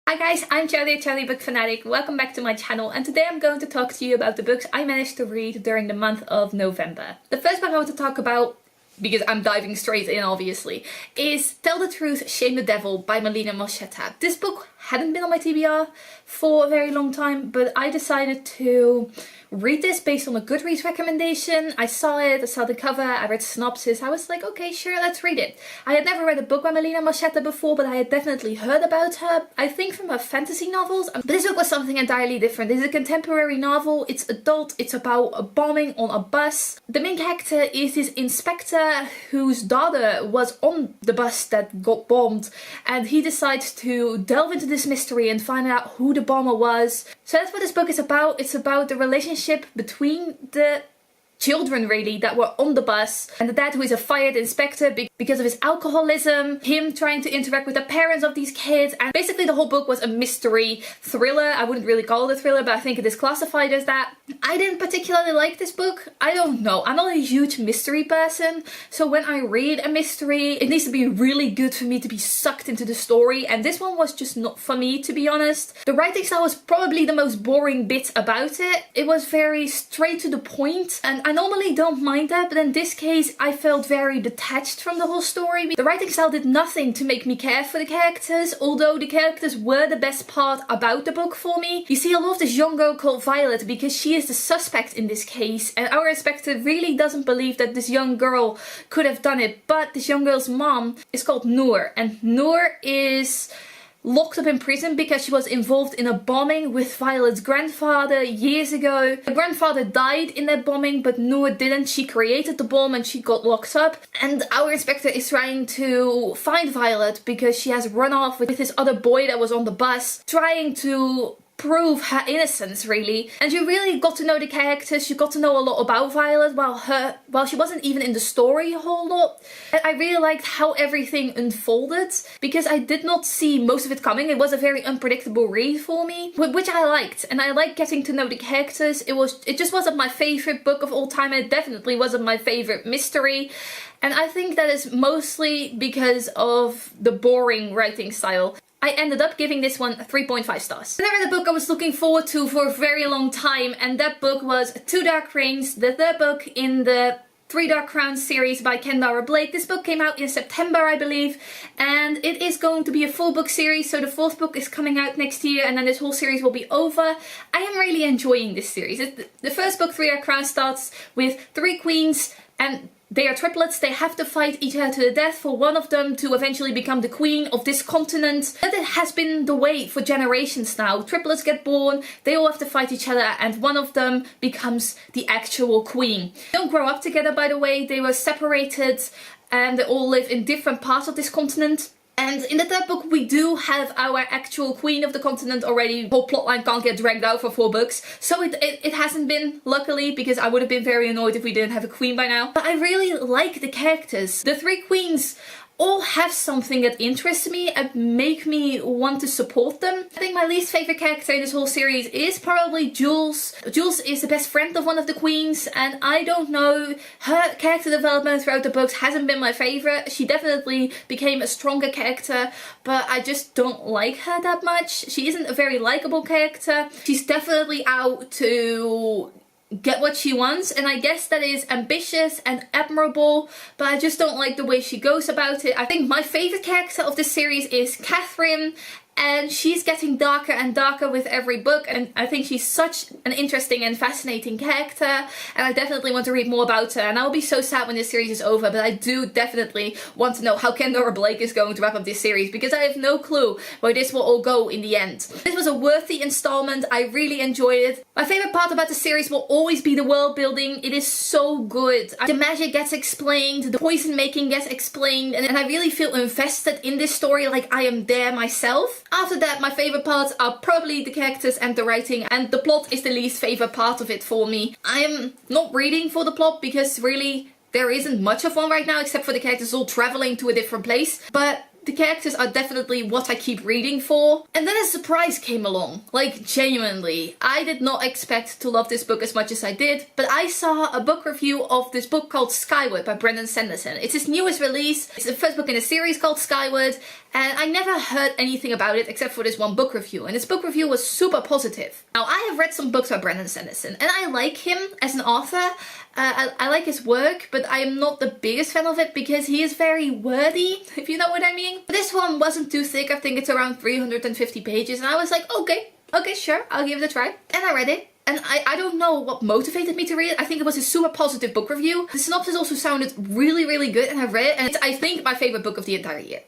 Hi guys, I'm Charlie Book Fanatic. Welcome back to my channel, and today I'm going to talk to you about the books I managed to read during the month of November. The first book I want to talk about, because I'm diving straight in obviously, is Tell the Truth, Shame the Devil by Melina Marchetta. This book hadn't been on my TBR for a very long time, but I decided to read this based on a Goodreads recommendation. I saw it, I saw the cover, I read the synopsis, I was like, okay, sure, let's read it. I had never read a book by Melina Marchetta before, but I had definitely heard about her, I think from her fantasy novels. But this book was something entirely different. This is a contemporary novel, it's adult, it's about a bombing on a bus. The main character is this inspector whose daughter was on the bus that got bombed, and he decides to delve into this mystery and find out who the bomber was. So that's what this book is about. It's about the relationship between the children really that were on the bus and the dad, who is a fired inspector because of his alcoholism, him trying to interact with the parents of these kids, and basically the whole book was a mystery thriller. I wouldn't really call it a thriller, but I think it is classified as that. I didn't particularly like this book. I don't know, I'm not a huge mystery person, so when I read a mystery it needs to be really good for me to be sucked into the story, and this one was just not for me, to be honest. The writing style was probably the most boring bit about it. It was very straight to the point, and I normally don't mind that, but in this case I felt very detached from the whole story. The writing style did nothing to make me care for the characters, although the characters were the best part about the book for me. You see a lot of this young girl called Violet because she is the suspect in this case, and our inspector really doesn't believe that this young girl could have done it, but this young girl's mom is called Noor, and Noor is locked up in prison because she was involved in a bombing with Violet's grandfather years ago. Her grandfather died in that bombing, but Noor didn't. She created the bomb and she got locked up. And our inspector is trying to find Violet because she has run off with this other boy that was on the bus, trying to prove her innocence really. And you really got to know the characters, you got to know a lot about Violet while she wasn't even in the story a whole lot. And I really liked how everything unfolded because I did not see most of it coming. It was a very unpredictable read for me, which I liked, and I liked getting to know the characters. It just wasn't my favorite book of all time, and it definitely wasn't my favorite mystery. And I think that is mostly because of the boring writing style. I ended up giving this one 3.5 stars. And I read a book I was looking forward to for a very long time, and that book was Two Dark Rings, the third book in the Three Dark Crowns series by Kendare. This book came out in September, I believe, and it is going to be a full book series, so the fourth book is coming out next year, and then this whole series will be over. I am really enjoying this series. The first book, Three Dark Crowns, starts with three queens, and they are triplets. They have to fight each other to the death for one of them to eventually become the queen of this continent. That has been the way for generations now. Triplets get born, they all have to fight each other, and one of them becomes the actual queen. They don't grow up together, by the way. They were separated and they all live in different parts of this continent. And in the third book we do have our actual queen of the continent already. The whole plotline can't get dragged out for 4 books. So it hasn't been, luckily, because I would have been very annoyed if we didn't have a queen by now. But I really like the characters. The three queens all have something that interests me and make me want to support them. I think my least favorite character in this whole series is probably Jules. Jules is the best friend of one of the queens, and I don't know, her character development throughout the books hasn't been my favorite. She definitely became a stronger character, but I just don't like her that much. She isn't a very likable character. She's definitely out to get what she wants, and I guess that is ambitious and admirable, but I just don't like the way she goes about it. I think my favorite character of this series is Catherine, and she's getting darker and darker with every book, and I think she's such an interesting and fascinating character, and I definitely want to read more about her. And I'll be so sad when this series is over, but I do definitely want to know how Kendare is going to wrap up this series, because I have no clue where this will all go in the end. This was a worthy installment. I really enjoyed it. My favorite part about the series will always be the world building. It is so good. The magic gets explained, the poison making gets explained, and I really feel invested in this story, like I am there myself. After that, my favorite parts are probably the characters and the writing, and the plot is the least favorite part of it for me. I am not reading for the plot because really there isn't much of one right now, except for the characters all traveling to a different place, but the characters are definitely what I keep reading for. And then a surprise came along, like genuinely. I did not expect to love this book as much as I did, but I saw a book review of this book called Skyward by Sanderson. It's his newest release. It's the first book in a series called Skyward, and I never heard anything about it except for this one book review, and this book review was super positive. Now, I have read some books by Brandon Sanderson, and I like him as an author. I like his work, but I am not the biggest fan of it because he is very wordy, if you know what I mean. This one wasn't too thick. I think it's around 350 pages, and I was like, okay, sure, I'll give it a try. And I read it. And I don't know what motivated me to read it. I think it was a super positive book review. The synopsis also sounded really, really good, and I read it, and it's, I think, my favorite book of the entire year.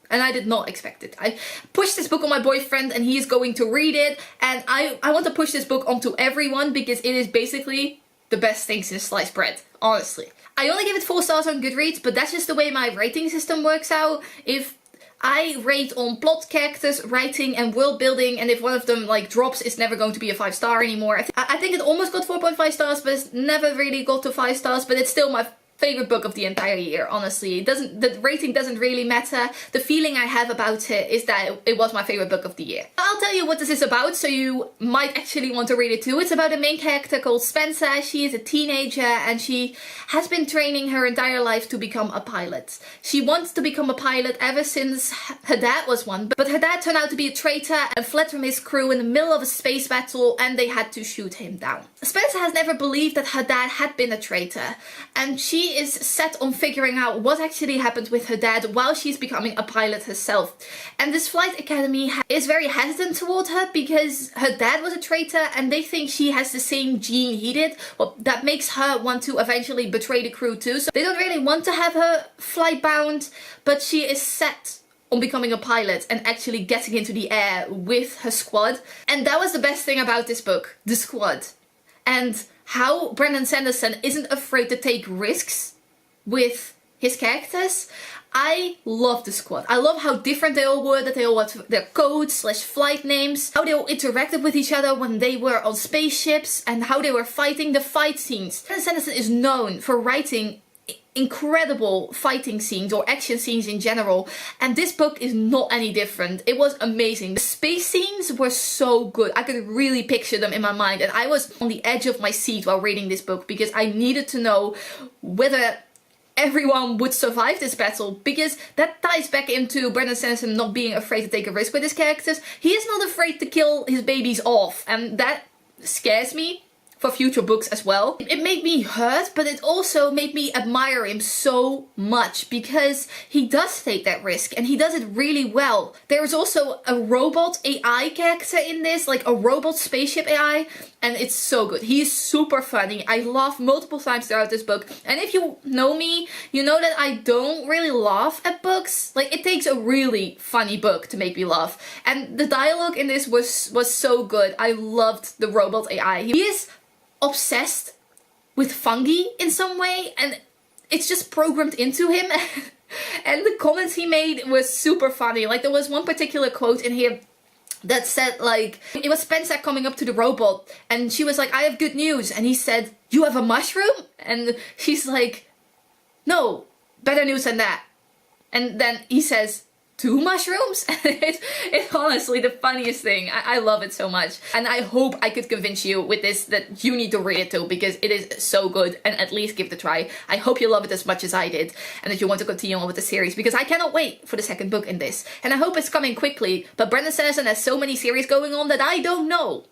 And I did not expect it. I pushed this book on my boyfriend, and he is going to read it, and I want to push this book onto everyone because it is basically the best thing since sliced bread, honestly. I only give it 4 stars on Goodreads, but that's just the way my rating system works out. If I rate on plot, characters, writing, and world building, and if one of them like drops, it's never going to be a 5-star anymore. I think it almost got 4.5 stars, but it's never really got to 5 stars, but it's still my favorite book of the entire year, honestly. The rating doesn't really matter. The feeling I have about it is that it was my favorite book of the year. I'll tell you what this is about, so you might actually want to read it too. It's about a main character called Spencer. She is a teenager, and she has been training her entire life to become a pilot. She wants to become a pilot ever since her dad was one, but her dad turned out to be a traitor and fled from his crew in the middle of a space battle, and they had to shoot him down. Spencer has never believed that her dad had been a traitor, and she is set on figuring out what actually happened with her dad while she's becoming a pilot herself. And this flight academy is very hesitant toward her because her dad was a traitor, and they think she has the same gene he did. Well, that makes her want to eventually betray the crew too. So they don't really want to have her flight bound, but she is set on becoming a pilot and actually getting into the air with her squad. And that was the best thing about this book, the squad. And how Brandon Sanderson isn't afraid to take risks with his characters. I love the squad. I love how different they all were, that they all had their codes / flight names, how they all interacted with each other when they were on spaceships, and how they were fighting the fight scenes. Brandon Sanderson is known for writing incredible fighting scenes or action scenes in general, and this book is not any different. It was amazing. The space scenes were so good. I could really picture them in my mind, and I was on the edge of my seat while reading this book because I needed to know whether everyone would survive this battle, because that ties back into Brandon Sanderson not being afraid to take a risk with his characters. He is not afraid to kill his babies off, and that scares me for future books as well. It made me hurt, but it also made me admire him so much because he does take that risk and he does it really well. There is also a robot AI character in this, like a robot spaceship AI, and it's so good. He is super funny. I laughed multiple times throughout this book, and if you know me, you know that I don't really laugh at books. Like, it takes a really funny book to make me laugh, and the dialogue in this was so good. I loved the robot AI. He is obsessed with fungi in some way, and it's just programmed into him. And the comments he made was super funny. Like, there was one particular quote in here that said, like, it was Spencer coming up to the robot, and she was like, "I have good news," and he said, "You have a mushroom?" And she's like, "No, better news than that." And then he says, "2 mushrooms?" It's honestly the funniest thing. I love it so much. And I hope I could convince you with this that you need to read it too, because it is so good, and at least give it a try. I hope you love it as much as I did, and that you want to continue on with the series, because I cannot wait for the second book in this. And I hope it's coming quickly, but Brandon Sanderson has so many series going on that I don't know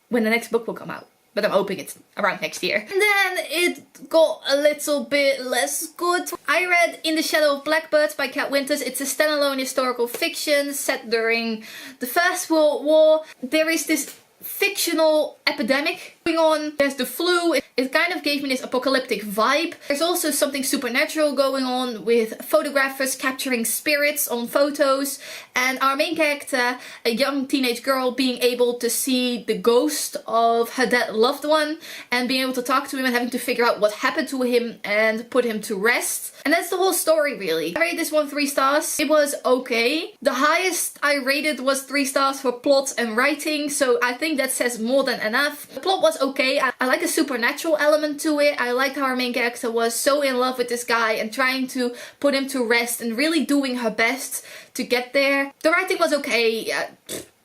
when the next book will come out. But I'm hoping it's around next year. And then it got a little bit less good. I read In the Shadow of Blackbirds by Kat Winters. It's a standalone historical fiction set during the First World War. There is this fictional epidemic going on. There's the flu. It kind of gave me this apocalyptic vibe. There's also something supernatural going on with photographers capturing spirits on photos, and our main character, a young teenage girl, being able to see the ghost of her dead loved one and being able to talk to him and having to figure out what happened to him and put him to rest. And that's the whole story, really. I rated this one 3 stars. It was okay. The highest I rated was 3 stars for plot and writing, so I think that says more than enough. The plot was okay. I like a supernatural element to it. I liked how our main character was so in love with this guy and trying to put him to rest and really doing her best to get there. The writing was okay.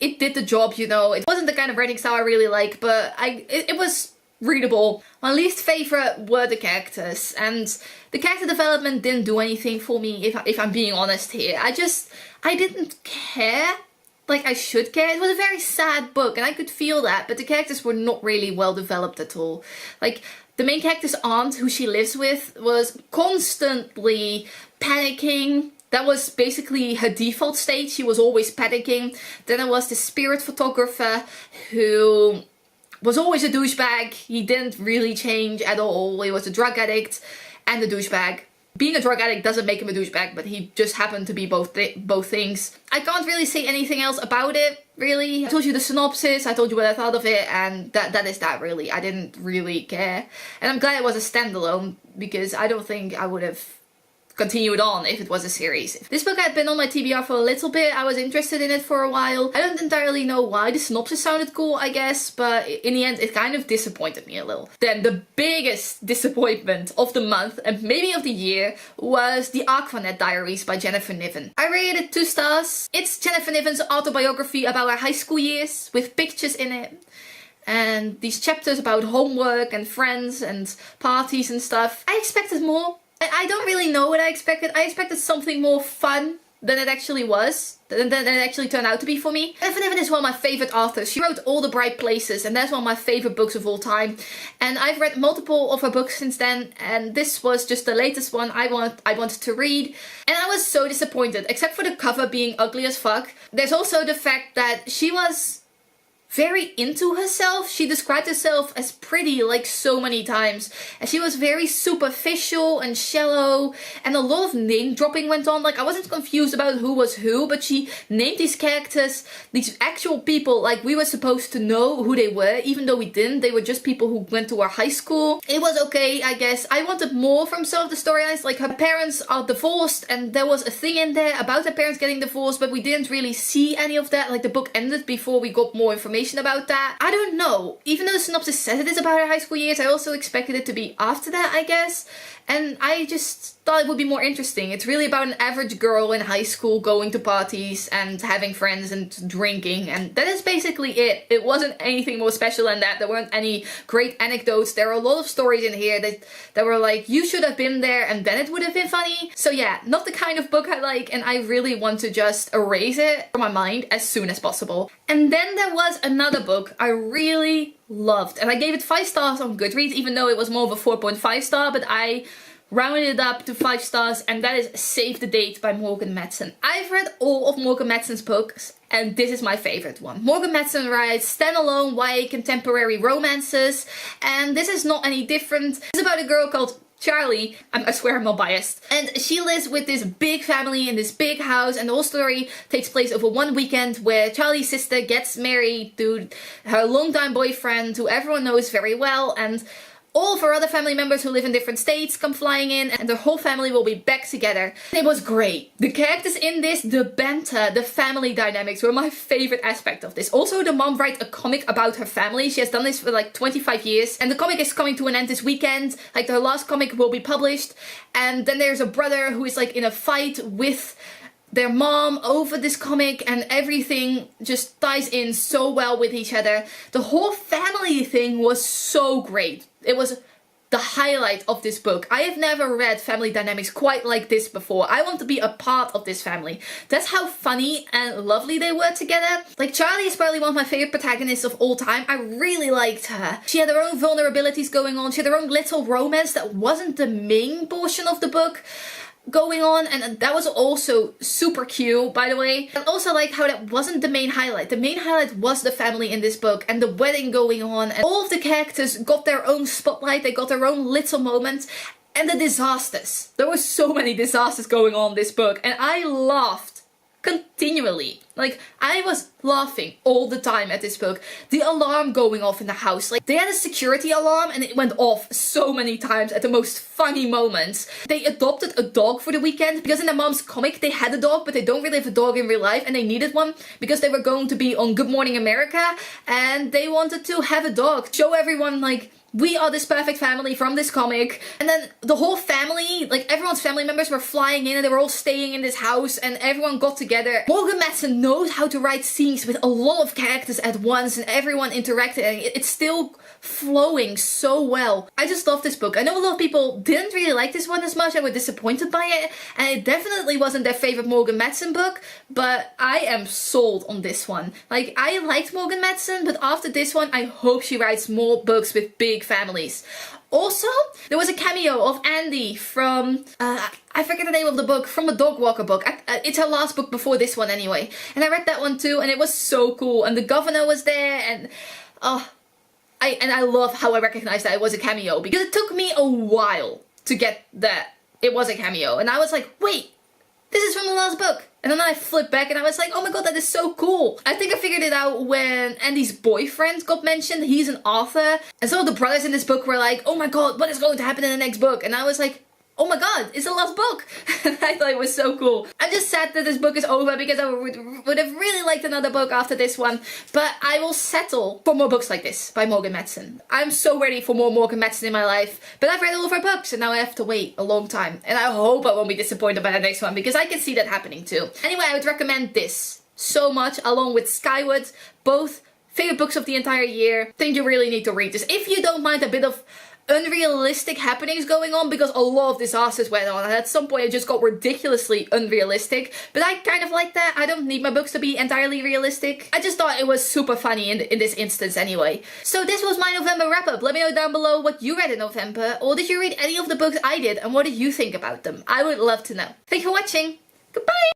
It did the job, you know. It wasn't the kind of writing style I really like, but it was readable. My least favorite were the characters, and the character development didn't do anything for me, if I'm being honest here. I didn't care like I should care. It was a very sad book and I could feel that, but the characters were not really well developed at all. Like, the main character's aunt, who she lives with, was constantly panicking. That was basically her default state. She was always panicking. Then there was the spirit photographer who was always a douchebag. He didn't really change at all. He was a drug addict and a douchebag. Being a drug addict doesn't make him a douchebag, but he just happened to be both things. I can't really say anything else about it, really. I told you the synopsis, I told you what I thought of it, and that is that, really. I didn't really care. And I'm glad it was a standalone, because I don't think I would have continued on if it was a series. This book had been on my TBR for a little bit. I was interested in it for a while. I don't entirely know why. The synopsis sounded cool, I guess, but in the end it kind of disappointed me a little. Then the biggest disappointment of the month, and maybe of the year, was the Aqua Diaries by Jennifer Niven. I rated it 2 stars. It's Jennifer Niven's autobiography about her high school years, with pictures in it. And these chapters about homework and friends and parties and stuff. I expected more. I don't really know what I expected. I expected something more fun than it actually was, than it actually turned out to be for me. Jennifer Niven is one of my favorite authors. She wrote All the Bright Places, and that's one of my favorite books of all time. And I've read multiple of her books since then, and this was just the latest one I wanted to read. And I was so disappointed, except for the cover being ugly as fuck. There's also the fact that she was very into herself. She described herself as pretty like so many times, and she was very superficial and shallow, and a lot of name dropping went on. Like, I wasn't confused about who was who, but she named these characters, these actual people, like we were supposed to know who they were, even though we didn't. They were just people who went to our high school. It was okay, I guess. I wanted more from some of the storylines. Like, her parents are divorced, and there was a thing in there about her parents getting divorced, but we didn't really see any of that. Like, the book ended before we got more information about that. I don't know. Even though the synopsis says it is about her high school years, I also expected it to be after that, I guess. And I just thought it would be more interesting. It's really about an average girl in high school going to parties and having friends and drinking, and that is basically it. It wasn't anything more special than that. There weren't any great anecdotes. There are a lot of stories in here that were like, you should have been there and then it would have been funny. So yeah, not the kind of book I like, and I really want to just erase it from my mind as soon as possible. And then there was another book I really loved, and I gave it 5 stars on Goodreads, even though it was more of a 4.5 star, but I rounded it up to 5 stars, and that is Save the Date by Morgan Matson. I've read all of Morgan Matson's books, and this is my favorite one. Morgan Matson writes standalone YA contemporary romances, and this is not any different. It's about a girl called Charlie. I swear I'm not biased. And she lives with this big family in this big house, and the whole story takes place over one weekend where Charlie's sister gets married to her longtime boyfriend, who everyone knows very well, and all of her other family members who live in different states come flying in, and the whole family will be back together. It was great. The characters in this, the banter, the family dynamics were my favorite aspect of this. Also, the mom writes a comic about her family. She has done this for like 25 years, and the comic is coming to an end this weekend. Like, her last comic will be published, and then there's a brother who is like in a fight with their mom over this comic, and everything just ties in so well with each other. The whole family thing was so great. It was the highlight of this book. I have never read family dynamics quite like this before. I want to be a part of this family. That's how funny and lovely they were together. Like, Charlie is probably one of my favorite protagonists of all time. I really liked her. She had her own vulnerabilities going on. She had her own little romance that wasn't the main portion of the book going on, and that was also super cute, by the way. I also liked how that wasn't the main highlight. The main highlight was the family in this book and the wedding going on, and all of the characters got their own spotlight. They got their own little moments. And the disasters. There were so many disasters going on in this book, and I laughed continually. Like, I was laughing all the time at this book. The alarm going off in the house. Like, they had a security alarm and it went off so many times at the most funny moments. They adopted a dog for the weekend, because in their mom's comic they had a dog, but they don't really have a dog in real life, and they needed one because they were going to be on Good Morning America, and they wanted to have a dog. Show everyone, like, we are this perfect family from this comic. And then the whole family, like everyone's family members were flying in and they were all staying in this house and everyone got together. Morgan Matson knows how to write scenes with a lot of characters at once and everyone interacted, and it's still flowing so well. I just love this book. I know a lot of people didn't really like this one as much and were disappointed by it, and it definitely wasn't their favorite Morgan Matson book, but I am sold on this one. Like, I liked Morgan Matson, but after this one, I hope she writes more books with big families. Also, there was a cameo of Andy from, I forget the name of the book, from the Dog Walker book. It's her last book before this one anyway. And I read that one too, and it was so cool. And the governor was there, and I love how I recognized that it was a cameo, because it took me a while to get that it was a cameo. And I was like, wait, this is from the last book. And then I flipped back and I was like, oh my god, that is so cool. I think I figured it out when Andy's boyfriend got mentioned. He's an author. And some of the brothers in this book were like, oh my god, what is going to happen in the next book? And I was like, oh my god, it's the last book. I thought it was so cool. I'm just sad that this book is over, because I would have really liked another book after this one. But I will settle for more books like this by Morgan Matson. I'm so ready for more Morgan Matson in my life. But I've read all of her books and now I have to wait a long time. And I hope I won't be disappointed by the next one, because I can see that happening too. Anyway, I would recommend this so much, along with Skyward. Both favorite books of the entire year. Think you really need to read this. If you don't mind a bit of unrealistic happenings going on, because a lot of disasters went on and at some point it just got ridiculously unrealistic, but I kind of like that. I don't need my books to be entirely realistic. I just thought it was super funny in this instance anyway. So this was my November wrap up. Let me know down below what you read in November, or did you read any of the books I did and what did you think about them? I would love to know. Thank you for watching. Goodbye!